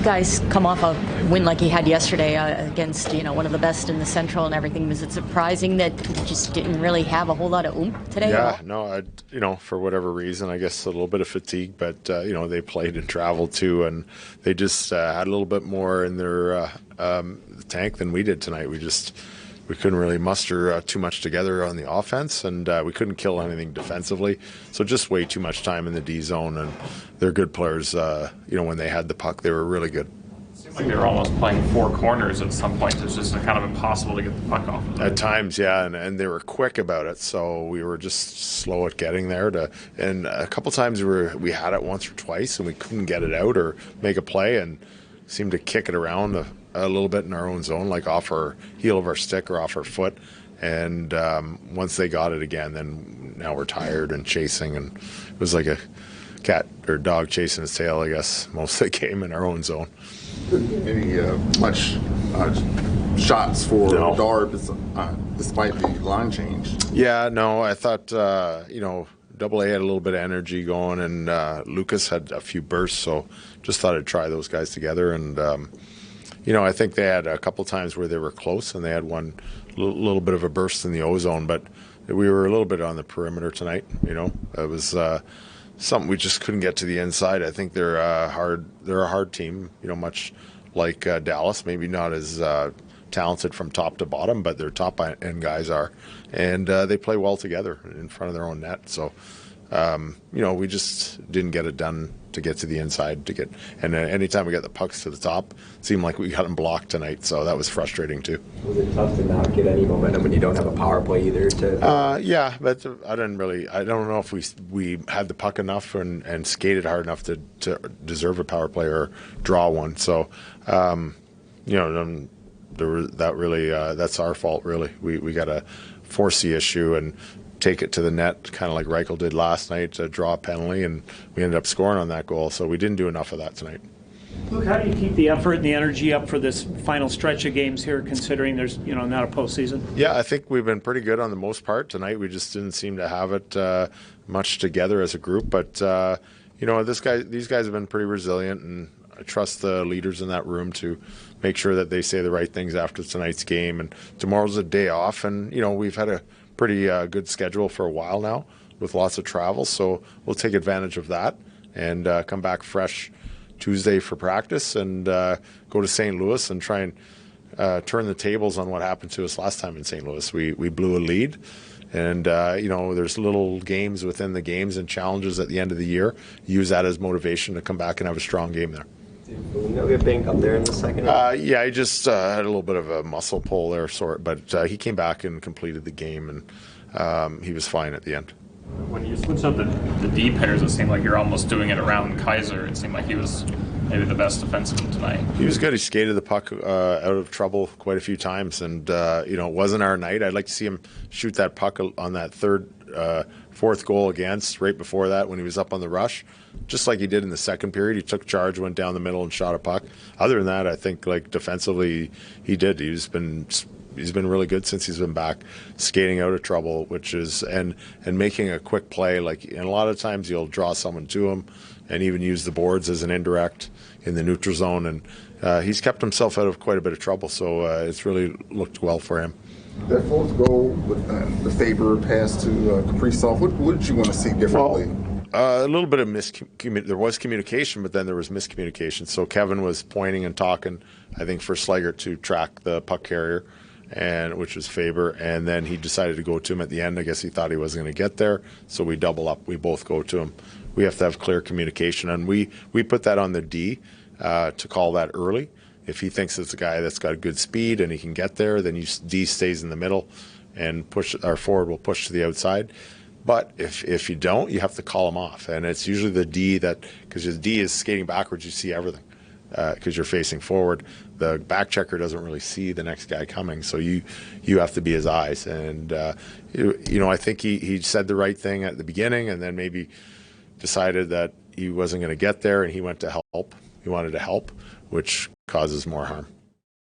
guys come off a win like he had yesterday against one of the best in the Central and everything. Was it surprising that you just didn't really have a whole lot of oomph today? Yeah, no, for whatever reason, I guess a little bit of fatigue, but they played and traveled too, and they just had a little bit more in their tank than we did tonight. We couldn't really muster too much together on the offense, and we couldn't kill anything defensively. So just way too much time in the D zone, and they're good players. When they had the puck, they were really good. It seemed like they were almost playing four corners at some point. It's just kind of impossible to get the puck off of them. At times, yeah, and they were quick about it, so we were just slow at getting there. And a couple times we had it once or twice, and we couldn't get it out or make a play, and seemed to kick it around a little bit in our own zone, like off our heel of our stick or off our foot. And once they got it again, then now we're tired and chasing, and it was like a cat or dog chasing his tail, I guess, most of the game in our own zone. Any much shots for Darb despite the line change? Yeah, no, I thought, Double A had a little bit of energy going, and Lucas had a few bursts, so just thought I'd try those guys together. And, I think they had a couple times where they were close, and they had one little bit of a burst in the O-zone, but we were a little bit on the perimeter tonight. It was something we just couldn't get to the inside. I think they're a hard team, much like Dallas, maybe not as talented from top to bottom, but their top end guys are, and they play well together in front of their own net. So, we just didn't get it done to get to the inside and anytime we got the pucks to the top, it seemed like we got them blocked tonight. So that was frustrating too. Was it tough to not get any momentum when you don't have a power play either? Yeah, but I don't know if we had the puck enough and skated hard enough to deserve a power play or draw one. So, that's our fault really. We got to force the issue and take it to the net, kind of like Reichel did last night, to draw a penalty, and we ended up scoring on that goal. So we didn't do enough of that tonight. Luke, how do you keep the effort and the energy up for this final stretch of games here, considering there's not a postseason? Yeah, I think we've been pretty good on the most part tonight. We just didn't seem to have it much together as a group, but these guys have been pretty resilient, and I trust the leaders in that room to make sure that they say the right things after tonight's game. And tomorrow's a day off, and we've had a pretty good schedule for a while now with lots of travel, so we'll take advantage of that and come back fresh Tuesday for practice and go to St. Louis and try and turn the tables on what happened to us last time in St. Louis. We blew a lead, and there's little games within the games and challenges at the end of the year. Use that as motivation to come back and have a strong game there. Did Foligno get banged up there in the second? Yeah, he just had a little bit of a muscle pull there, but he came back and completed the game, and he was fine at the end. When you switch up the D pairs, it seemed like you're almost doing it around Kaiser. It seemed like he was maybe the best defenseman tonight. He was good. He skated the puck out of trouble quite a few times, and it wasn't our night. I'd like to see him shoot that puck on that fourth goal against, right before that when he was up on the rush, just like he did in the second period. He took charge, went down the middle, and shot a puck. Other than that, I think defensively he did. He's been really good since he's been back, skating out of trouble, which is and making a quick play. And a lot of times he'll draw someone to him, and even use the boards as an indirect in the neutral zone. And he's kept himself out of quite a bit of trouble. So it's really looked well for him. That fourth goal with the Faber pass to Kaprizov, what did you want to see differently? Well, a little bit of there was communication, but then there was miscommunication. So Kevin was pointing and talking, I think, for Sligert to track the puck carrier, which was Faber, and then he decided to go to him at the end. I guess he thought he wasn't going to get there, so we double up. We both go to him. We have to have clear communication, and we put that on the D to call that early. If he thinks it's a guy that's got good speed and he can get there, then D stays in the middle, and our forward will push to the outside. But if you don't, you have to call him off, and it's usually the D because his D is skating backwards, you see everything because you're facing forward. The back checker doesn't really see the next guy coming, so you have to be his eyes. And I think he said the right thing at the beginning, and then maybe decided that he wasn't going to get there, and he went to help. He wanted to help, which causes more harm.